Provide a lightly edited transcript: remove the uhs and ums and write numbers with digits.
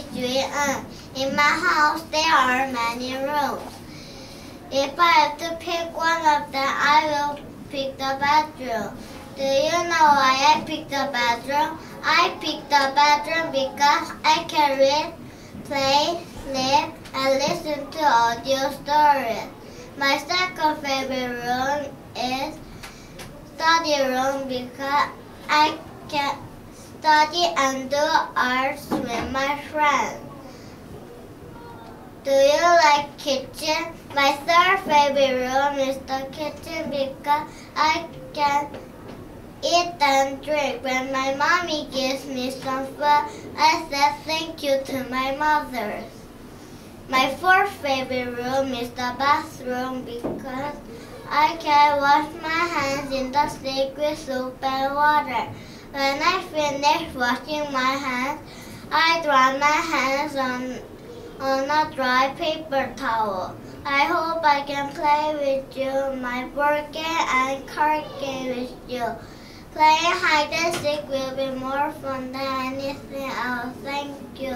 is Julian. In my house, there are many rooms. If I have to pick one of them, I will pick the bedroom. Do you know why I picked the bedroom? I picked the bedroom because I can read, play, sleep, and listen to audio stories. My second favorite room is study room because I can study and do arts with my friends. Do you like kitchen? My third favorite room is the kitchen because I can eat and drink. When my mommy gives me some food, I say thank you to my mother. My fourth favorite room is the bathroom because I can wash my hands in the sink with soap and water. When I finish washing my hands, I dry my hands on a dry paper towel. I hope I can play with you my board game and card game with you. Playing hide and seek will be more fun than anything else. Thank you.